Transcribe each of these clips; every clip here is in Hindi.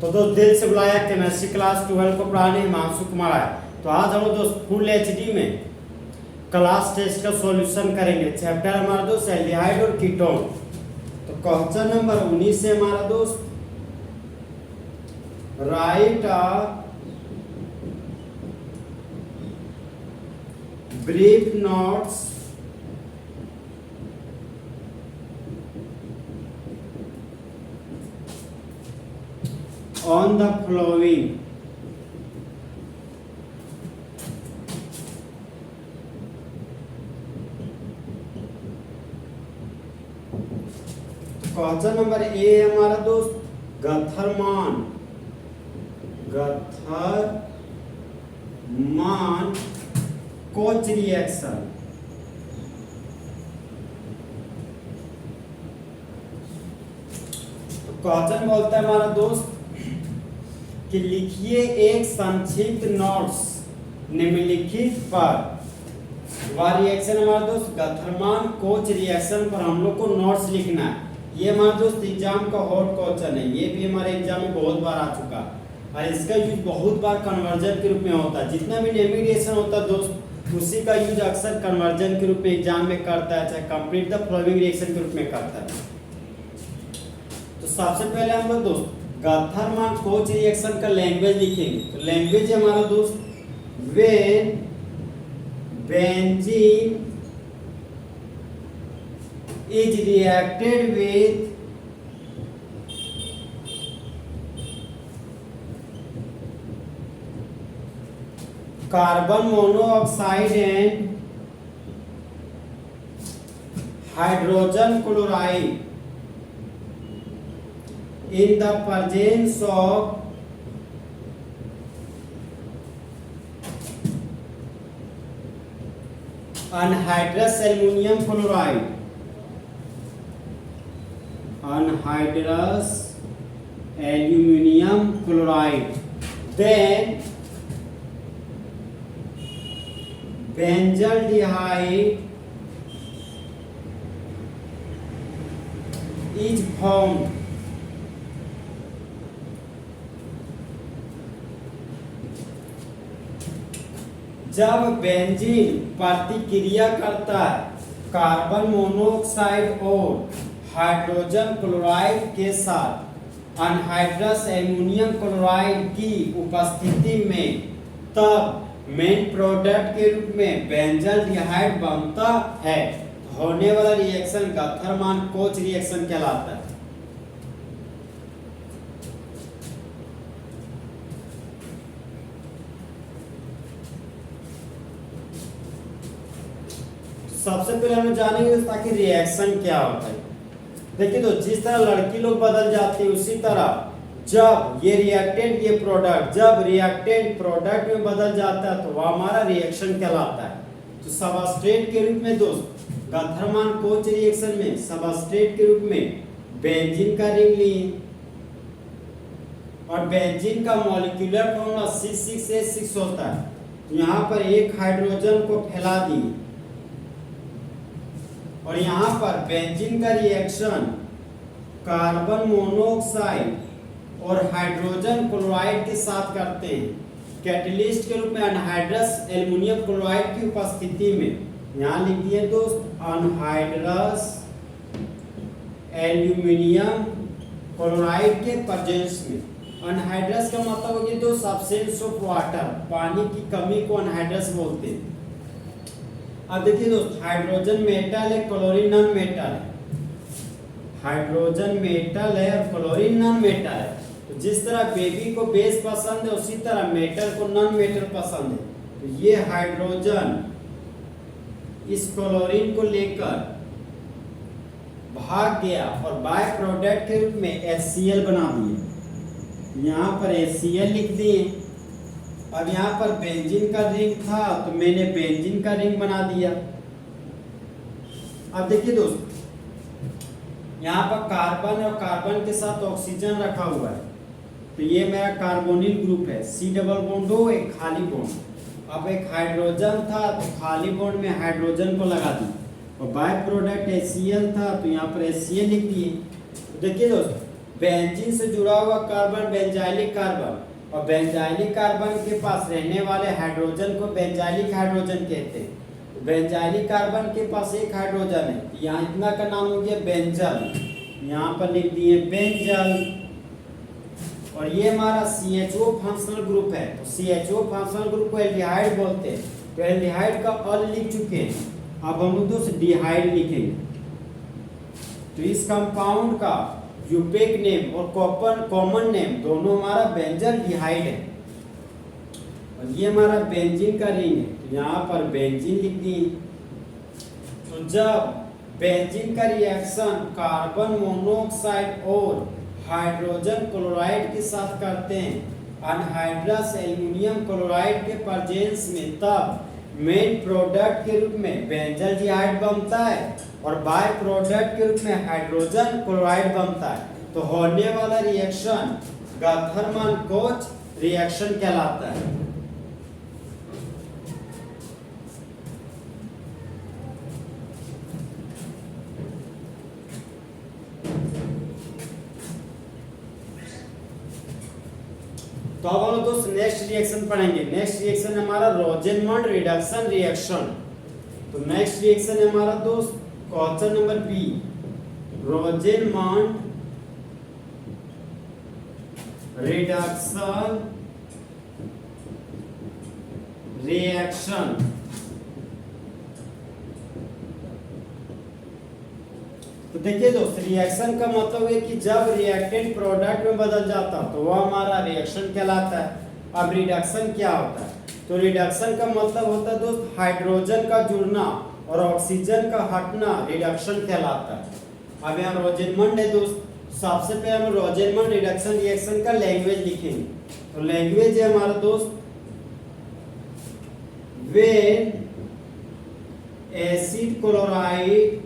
तो दोस्त दिल से बुलाया केमिस्ट्री क्लास 12 को पढ़ाने हिमांशु कुमार है। तो आज हम लोग दोस्त फुल एचडी में क्लास टेस्ट का सॉल्यूशन करेंगे। चैप्टर हमारा दोस्त एल्डिहाइड और कीटोन। तो क्वेश्चन नंबर 19 से हमारा दोस्त right a brief notes on the following question number A है हमारा दोस्त गथरमान कोच रिएक्शन। क्वेश्चन बोलता है हमारा दोस्त कि लिखिए एक संक्षिप्त नोट्स निम्नलिखित पर। वह रिएक्शन हमारा दोस्त गथरमान कोच रिएक्शन पर हम लोग को नोट्स लिखना है। ये हमारा दोस्त एग्जाम का हॉट क्वेश्चन है। ये भी हमारे एग्जाम में बहुत बार आ चुका और इसका यूज बहुत बार कन्वर्जन के रूप में होता है। जितना भी नेमी रिएक्शन होता है दोस्त उसी का यूज अक्सर कन्वर्जन के रूप में एग्जाम में करता है, चाहे कंप्लीट द फॉलोइंग रिएक्शन के रूप में करता है। तो सबसे पहले हम लोग दोस्त गथरमान कोच रिएक्शन का लैंग्वेज लिखेंगे। तो लैंग्वेज है हमारा दोस्त when benzene is reacted with carbon monoxide and hydrogen chloride in the presence of anhydrous aluminum chloride, then benzaldehyde is formed जब बेंजीन प्रतिक्रिया करता है कार्बन मोनोऑक्साइड और हाइड्रोजन क्लोराइड के साथ अनहाइड्रस एल्युमिनियम क्लोराइड की उपस्थिति में, तब मेन प्रोडक्ट के रूप में बेंजल्डिहाइड बनता है। होने वाला रिएक्शन गथरमान कोच रिएक्शन कहलाता है। सबसे पहले हम जानेंगे ताकि रिएक्शन क्या होता है। देखिए तो जिस तरह लड़की लोग बदल जाती है उसी तरह जब ये रिएक्टेंट ये प्रोडक्ट जब रिएक्टेंट प्रोडक्ट में बदल जाता है तो वह हमारा रिएक्शन कहलाता है। तो सबस्ट्रेट के रूप में दोस्त गथरमान कोच रिएक्शन में सबस्ट्रेट के रूप में बेंजीन का रिंग लिए और बेंजीन का मॉलिक्यूलर फॉर्मूला C6H6 होता है। तो यहाँ पर एक हाइड्रोजन को फैला दिए और यहाँ पर बेंजीन का रिएक्शन कार्बन मोनोऑक्साइड और हाइड्रोजन क्लोराइड के साथ करते हैं कैटलिस्ट के रूप में अनहाइड्रस एल्युमिनियम क्लोराइड की उपस्थिति में। यहाँ लिख दिए दोस्त अनहाइड्रस एल्युमिनियम क्लोराइड के प्रेजेंस में। अनहाइड्रस का मतलब होगी दोस्त एब्सेंस ऑफ वाटर, पानी की कमी को अनहाइड्रस बोलते हैं। अब देखिए दोस्त हाइड्रोजन मेटल है, क्लोरीन नॉन मेटल है। हाइड्रोजन मेटल है और क्लोरीन नॉन मेटल है। तो जिस तरह बेबी को बेस पसंद है उसी तरह मेटल को नॉन मेटल पसंद है। तो ये हाइड्रोजन इस क्लोरीन को लेकर भाग गया और बाय प्रोडक्ट के रूप में HCl बना दिए। यहाँ पर HCl लिख दिए। अब यहाँ पर बेंजीन का रिंग था तो मैंने बेंजीन का रिंग बना दिया। अब देखिए दोस्त यहाँ पर कार्बन और कार्बन के साथ ऑक्सीजन रखा हुआ है। तो ये मेरा कार्बोनिल ग्रुप है, C डबल बॉन्ड हो एक खाली बॉन्ड। अब एक हाइड्रोजन था तो खाली बॉन्ड में हाइड्रोजन को लगा दी और बाय प्रोडक्ट HCl था तो यहाँ पर HCl लिख दिए। तो देखिए दोस्त बेंजीन से जुड़ा हुआ कार्बन बेंजाइलिक कार्बन, और बेंजाइलिक कार्बन के पास रहने वाले हाइड्रोजन को बेंजाइलिक हाइड्रोजन कहते हैं। बेंजाइलिक कार्बन के पास एक हाइड्रोजन है, यहाँ इतना का नाम हो गया बेंजल, यहाँ पर लिख दिए बेंजल। और ये हमारा CHO फंक्शनल ग्रुप है, तो CHO फंक्शनल ग्रुप को एल्डिहाइड बोलते हैं। तो एल्डिहाइड का अल लिख चुके हैं, अब हम लोग डिहाइड लिखेंगे। तो इस कंपाउंड का यूपेक नेम और कॉमन नेम दोनों हमारा बेंजल डिहाइड है। और ये हमारा बेंजीन का रिंग है, तो यहाँ पर बेंजीन लिख दी। तो जब बेंजीन का रिएक्शन कार्बन मोनोऑक्साइड और हाइड्रोजन क्लोराइड के साथ करते हैं अनहाइड्रस एल्युमिनियम क्लोराइड के प्रेजेंस में, तब मेन प्रोडक्ट के रूप में बेंजल डिहाइड बनता है और बाय प्रोडक्ट के रूप में हाइड्रोजन क्लोराइड बनता है। तो होने वाला रिएक्शन गाथरमान-कोच रिएक्शन कहलाता है। तो अब हम दोस्त नेक्स्ट रिएक्शन पढ़ेंगे। नेक्स्ट रिएक्शन हमारा रोजेनमंड रिडक्शन रिएक्शन। तो नेक्स्ट रिएक्शन है हमारा दोस्त question number B, Rosenmund reduction reaction. तो देखिए दोस्त, रिएक्शन का मतलब है कि जब रिएक्टेंट प्रोडक्ट में बदल जाता तो वह हमारा रिएक्शन कहलाता है। अब रिडक्शन क्या होता है? तो रिडक्शन का मतलब होता है दोस्त हाइड्रोजन का जुड़ना और ऑक्सीजन का हटना रिडक्शन कहलाता है। अब यहाँ रोजेनमंड है दोस्त, सबसे पहले हम रोजेनमंड रिडक्शन रिएक्शन का लैंग्वेज लिखेंगे। तो लैंग्वेज है हमारा दोस्त, when acid chloride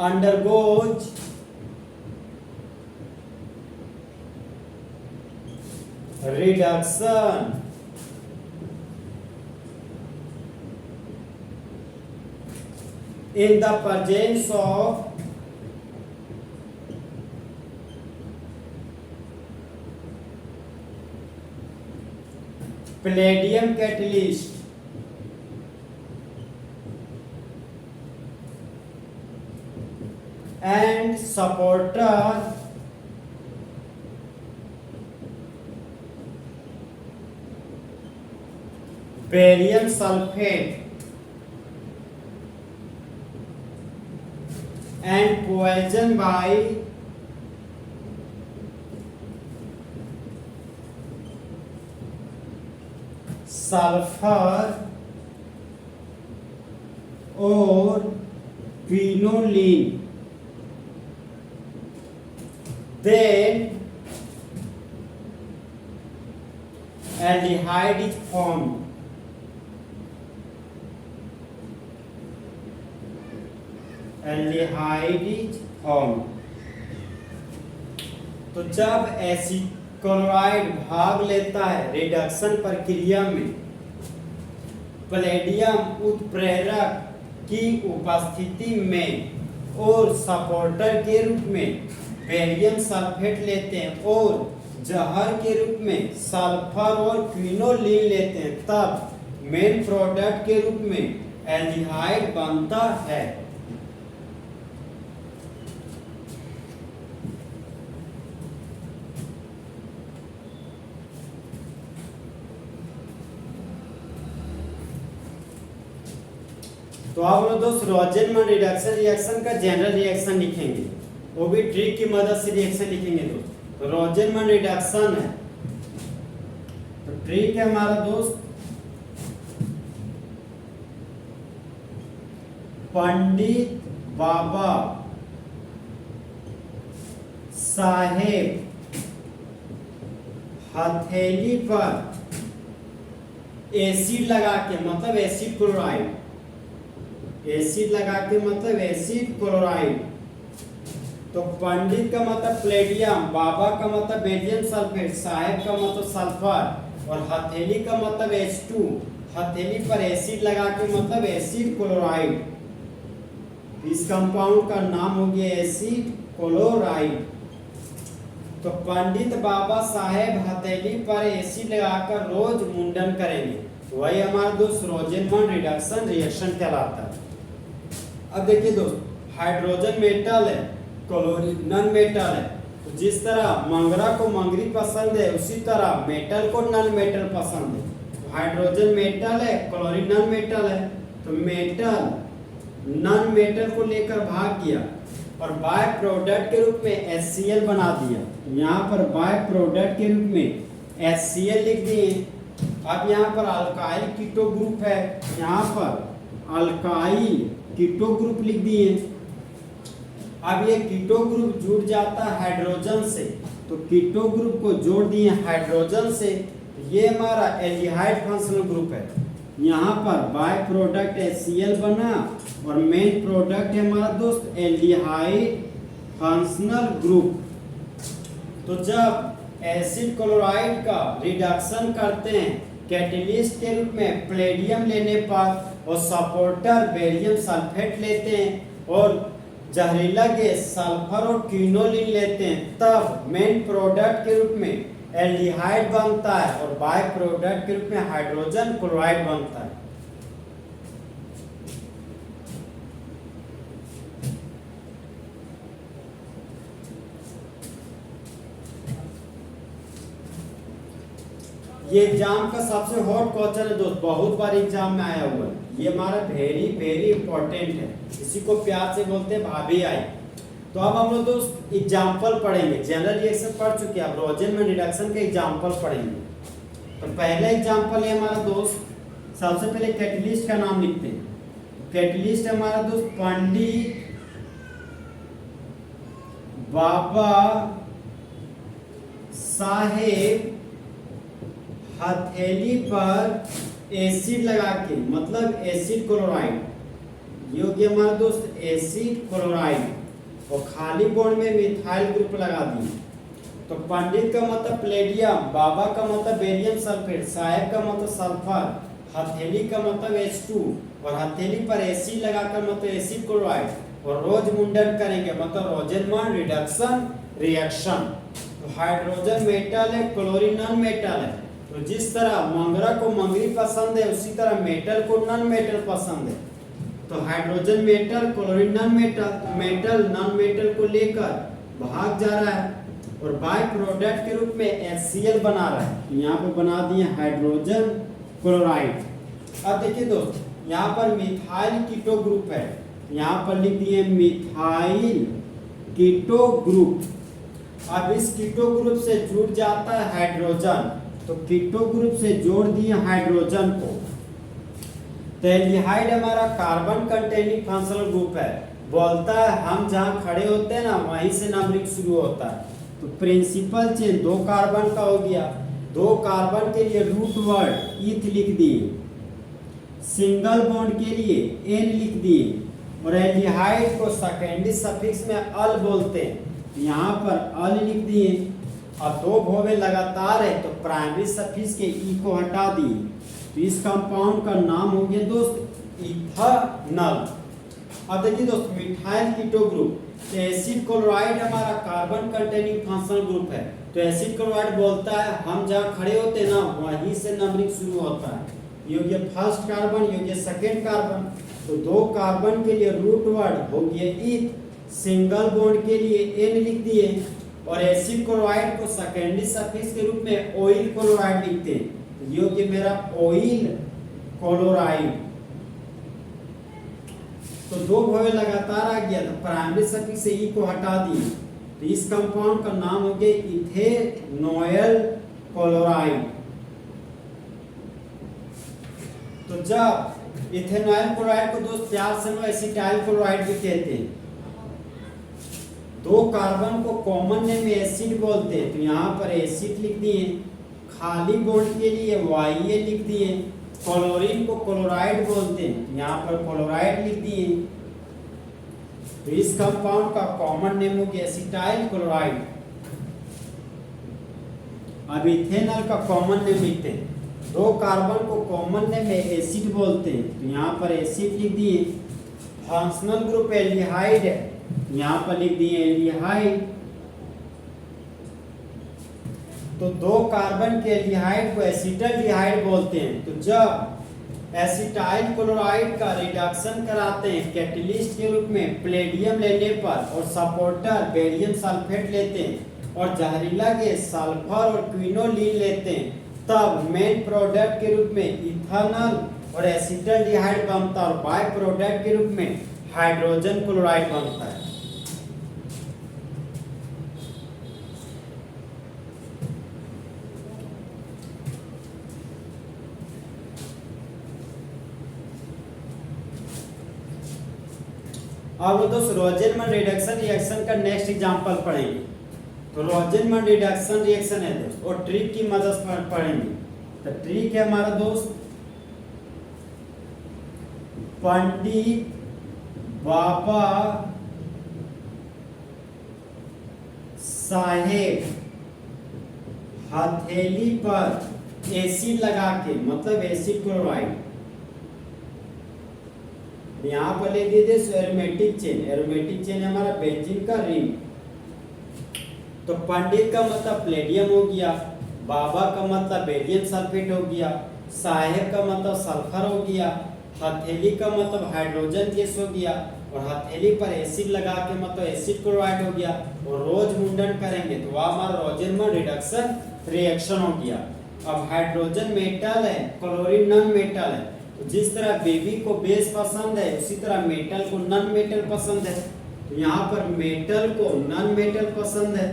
undergoes reduction in the presence of palladium catalyst and supporter barium sulfate and poison by sulfur or quinoline, then aldehyde is formed. Aldehyde is formed. तो जब एसिड क्लोराइड भाग लेता है रिडक्शन प्रक्रिया में पैलेडियम उत्प्रेरक की उपस्थिति में और सपोर्टर के रूप में बेरियम सल्फेट लेते हैं और जहर के रूप में सल्फर और क्विनोलिन लेते हैं, तब मेन प्रोडक्ट के रूप में एल्डिहाइड बनता है। तो आप लोग दोस्त रोजेनमंड रिडक्शन रिएक्शन का जनरल रिएक्शन लिखेंगे, वो भी ट्रिक की मदद से रिएक्शन लिखेंगे दोस्त। तो रोजेनमंड रिडक्शन है, तो ट्रिक है हमारा दोस्त, पंडित बाबा साहेब हथेली पर एसिड लगा के, मतलब एसिड क्लोराइड, एसिड लगा के मतलब एसिड क्लोराइड। तो पंडित का मतलब प्लेटियम, बाबा का मतलब बेरियम सल्फेट, साहेब का मतलब सल्फर और हथेली का मतलब H2। हथेली पर एसिड लगा के मतलब एसिड क्लोराइड। इस कंपाउंड का नाम हो गया एसिड क्लोराइड। तो पंडित बाबा साहेब हथेली पर एसिड लगाकर रोज मुंडन करेंगे, वही हमारा दोस्त रोजेनमैन रिडक्शन रिएक्शन कहलाता है। अब देखिए दोस्त, हाइड्रोजन मेटल है, क्लोरीन नॉन मेटल है। तो जिस तरह मंगरा को मंगरी पसंद है, उसी तरह मेटल को नॉन मेटल पसंद है। तो हाइड्रोजन मेटल है, क्लोरीन नॉन मेटल है। तो मेटल नॉन मेटल को लेकर भाग गया और बाय प्रोडक्ट के रूप में HCl बना दिया। यहाँ पर बाय प्रोडक्ट के रूप में HCl लिख दिए। अब यहाँ पर अल्काइल कीटो ग्रुप है, यहाँ पर अल्काइल कीटो ग्रुप लिख दिए। अब ये कीटो ग्रुप जुड़ जाता है हाइड्रोजन से, तो कीटो ग्रुप को जोड़ दिए हाइड्रोजन से, ये हमारा एल्डिहाइड फंक्शनल ग्रुप है। यहाँ पर बाय प्रोडक्ट HCl बना और मेन प्रोडक्ट है हमारा दोस्त एल्डिहाइड फंक्शनल ग्रुप। तो जब एसिड क्लोराइड का रिडक्शन करते हैं कैटेलिस्ट के रूप में प्लेडियम लेने पर और सपोर्टर बेरियम सल्फेट लेते हैं और जहरीला गैस सल्फर और क्विनोलिन लेते हैं, तब मेन प्रोडक्ट के रूप में एल्डिहाइड बनता है और बाय प्रोडक्ट के रूप में हाइड्रोजन क्लोराइड बनता है। ये एग्जाम का सबसे हॉट क्वेश्चन है दोस्त, बहुत बार एग्जाम में आया हुआ है। ये हमारा वेरी वेरी इंपॉर्टेंट है, इसी को प्यार से बोलते हैं भाभी आई। तो अब हम लोग दोस्त एग्जाम्पल पढ़ेंगे। जनरल रिएक्शन पढ़ चुके हैं, अब रोजेनमैन रिडक्शन के एग्जाम्पल पढ़ेंगे। तो पहला एग्जाम्पल है हमारा दोस्त, सबसे पहले कैटलिस्ट का नाम लिखते हैं। कैटलिस्ट हमारा दोस्त पंडित बाबा साहेब हथेली पर एसिड लगा के, मतलब एसिड क्लोराइड, ये हो गया हमारा दोस्त एसिड क्लोराइड, और खाली बॉन्ड में मिथाइल ग्रुप लगा दिए। तो पंडित का मतलब प्लेडियम, बाबा का मतलब बेरियम सल्फेट, साहेब का मतलब सल्फर, हथेली का मतलब H2, और हथेली पर एसिड लगाकर मतलब एसिड क्लोराइड, और रोज मुंडन करेंगे मतलब रोजेनमैन रिडक्शन रिएक्शन। तो हाइड्रोजन मेटल है, क्लोरीन नॉन मेटल है। तो जिस तरह मंगरा को मंगरी पसंद है, उसी तरह मेटल को नॉन मेटल पसंद है। तो hydrogen metal, chlorine non metal, metal non metal को लेकर भाग जा रहा है और बाय प्रोडक्ट के रूप में HCl बना रहा है। यहाँ पे बना दिए हाइड्रोजन क्लोराइड। अब देखिए दोस्त, यहाँ पर मिथाइल कीटो ग्रुप है, यहाँ पर लिख दिए मिथाइल कीटो ग्रुप। अब इस कीटो ग्रुप से जुड़ जाता है हाइड्रोजन, तो कीटो ग्रुप से जोड़ दिए हाइड्रोजन को। तो एल्डिहाइड हमारा कार्बन कंटेनिंग फंक्शनल ग्रुप है, बोलता है हम जहाँ खड़े होते हैं ना वहीं से नंबरिंग शुरू होता है। तो प्रिंसिपल चेन 2 कार्बन का हो गया, 2 कार्बन के लिए रूट वर्ड ईथ लिख दिए, सिंगल बॉन्ड के लिए N लिख दिए, और एल्डिहाइड को सेकेंडरी सफिक्स में अल बोलते हैं, यहाँ पर अल लिख दिए। अब 2 भोवे लगातार है तो प्राइमरी सफिक्स के ई को हटा दिए, तो इस कंपाउंड का नाम हो गया दोस्त इथेनॉल। अब देखिए दोस्त, methyl keto group, acid chloride हमारा कार्बन कंटेनिंग फंक्शनल ग्रुप है। तो एसिड क्लोराइड बोलता है हम जहाँ खड़े होते हैं ना वहीं से नंबरिंग शुरू होता है। ये हो गया फर्स्ट कार्बन, ये हो गया सेकेंड कार्बन। तो 2 कार्बन के लिए रूट वर्ड हो गया ईथ, सिंगल बॉन्ड के लिए N लिख दिए, और एसिड क्लोराइड को सेकेंडरी सफिक्स के रूप में ऑयल क्लोराइड लिखते हैं। ये हो गया मेरा ऑयल क्लोराइड। तो 2 भवे लगातार आ गया, तो प्राइमरी सफिक्स से ई को हटा दिए, तो इस कंपाउंड का नाम हो गया इथेनॉल क्लोराइड। तो जब इथेनॉल क्लोराइड को दोस्त प्यार से लो एसिटाइल क्लोराइड भी कहते हैं। 2 कार्बन को कॉमन नेम में एसिड बोलते हैं, तो यहाँ पर एसिड लिख दिए, खाली बॉन्ड के लिए Ya लिख दिए, क्लोरीन को क्लोराइड बोलते हैं, यहाँ पर क्लोराइड लिख दिए। तो इस कंपाउंड का कॉमन नेम हो गया एसिटाइल क्लोराइड। अब इथेनॉल का कॉमन नेम लिखते हैं, 2 कार्बन को कॉमन नेम में एसिड बोलते हैं, तो यहाँ पर एसिड लिख दिए। फंक्शनल ग्रुप एल्डिहाइड है, यहां पर लिख दिए एल्डिहाइड। तो 2 कार्बन के एल्डिहाइड को एसिटल्डिहाइड बोलते हैं। तो जब एसिटाइल क्लोराइड का रिडक्शन कराते हैं कैटलिस्ट के रूप में प्लेडियम लेने पर और सपोर्टर बेरियम सल्फेट लेते हैं और जहरीला गैस सल्फर और क्विनोलिन लेते हैं, तब मेन प्रोडक्ट के रूप में इथेनॉल और एसिटल्डिहाइड बनता है और बाय प्रोडक्ट के रूप में हाइड्रोजन क्लोराइड बनता है। अब दोस्तों रोजेनमन रिडक्शन रिएक्शन का नेक्स्ट एग्जांपल पढ़ेंगे। तो रोजेनमन रिडक्शन रिएक्शन है दोस्त और ट्रिक की मदद से पढ़ेंगे। तो ट्रिक है हमारा दोस्त, पंडित बाबा साहेब हथेली पर एसिड लगा के, मतलब एसिड क्लोराइड, यहाँ पर ले दीजिए एरोमेटिक चेन। एरोमेटिक चेन हमारा बेंजीन का रिंग। तो पंडित का मतलब प्लेडियम हो गया, बाबा का मतलब बेरियम सल्फेट हो गया, साहेब का मतलब सल्फर हो गया, हथेली का मतलब हाइड्रोजन गैस हो गया और हथेली पर एसिड लगा के मतलब एसिड क्लोराइड हो गया और रोज मुंडन करेंगे तो वह हमारा रोजेनमन रिडक्शन रिएक्शन हो गया। अब हाइड्रोजन मेटल है, क्लोरीन नॉन मेटल है। तो जिस तरह बेबी को बेस पसंद है उसी तरह मेटल को नॉन मेटल पसंद है। तो यहाँ पर मेटल को नॉन मेटल पसंद है।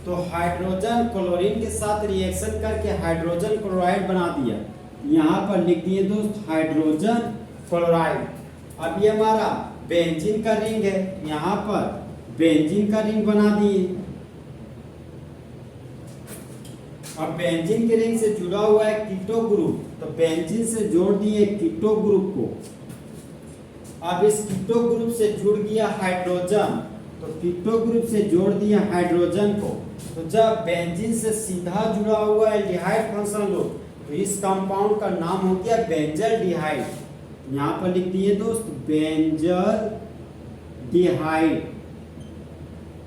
तो हाइड्रोजन क्लोरीन के साथ रिएक्शन करके हाइड्रोजन क्लोराइड बना दिया। यहाँ पर लिख दिए दोस्त हाइड्रोजन क्लोराइड। अब ये हमारा बेंजीन का रिंग है, यहाँ पर बेंजीन का रिंग बना दिए। अब बेंजीन के रिंग से जुड़ा हुआ है कीटो ग्रुप, तो बेंजीन से जोड़ दिए कीटो ग्रुप को। अब इस कीटो ग्रुप से जुड़ गया हाइड्रोजन, तो कीटो ग्रुप से जोड़ दिया हाइड्रोजन को। तो जब बेंजीन से सीधा जुड़ा हुआ एल्डिहाइड फंक्शनल ग्रुप, तो इस कंपाउंड का नाम हो गया बेंजल्डिहाइड। यहाँ पर लिख दिए दोस्त बेंजल्डिहाइड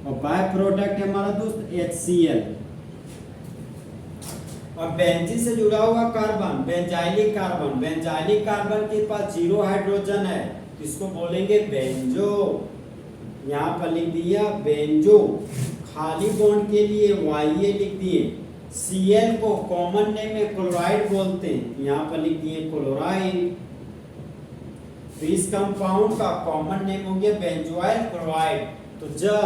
और बाय प्रोडक्ट है हमारा दोस्त HCl। अब बेंजीन से जुड़ा हुआ carbon benzylic carbon, benzylic carbon के पास 0 हाइड्रोजन है, तो इसको बोलेंगे बेंजो। यहाँ पर लिख दिया बेंजो। खाली बॉन्ड के लिए YA लिख दिए। Cl को कॉमन नेम में क्लोराइड बोलते हैं, यहाँ पर लिख दिए क्लोराइड। तो इस कंपाउंड का कॉमन नेम हो गया बेंजोइल क्लोराइड। तो जब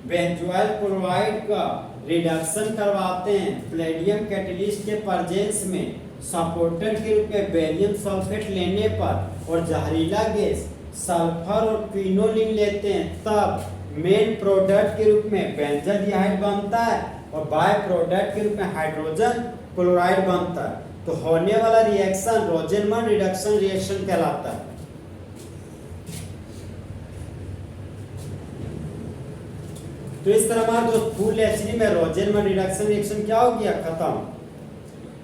बेंजोइल क्लोराइड का रिडक्शन करवाते हैं प्लेडियम कैटलिस्ट के प्रेजेंस में सपोर्टर के रूप में बेरियम सल्फेट लेने पर और जहरीला गैस सल्फर और क्विनोलिन लेते हैं, तब मेन प्रोडक्ट के रूप में बेंजल्डिहाइड बनता है और बाय प्रोडक्ट के रूप में हाइड्रोजन क्लोराइड बनता है। तो होने वाला रिएक्शन रोजेनमन रिडक्शन रिएक्शन कहलाता है। तो इस तरह हमारा दोस्त फुल एचडी में रोजेनमन रिडक्शन रिएक्शन क्या हो गया, खत्म।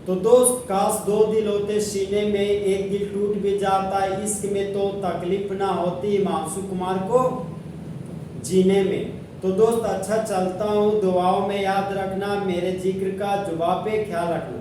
तो दोस्त काश 2 दिल होते सीने में, एक दिल टूट भी जाता, इश्क में तो तकलीफ ना होती हिमांशु कुमार को जीने में। तो दोस्त अच्छा चलता हूँ, दुआओं में याद रखना, मेरे जिक्र का जुबान पे ख्याल रखना।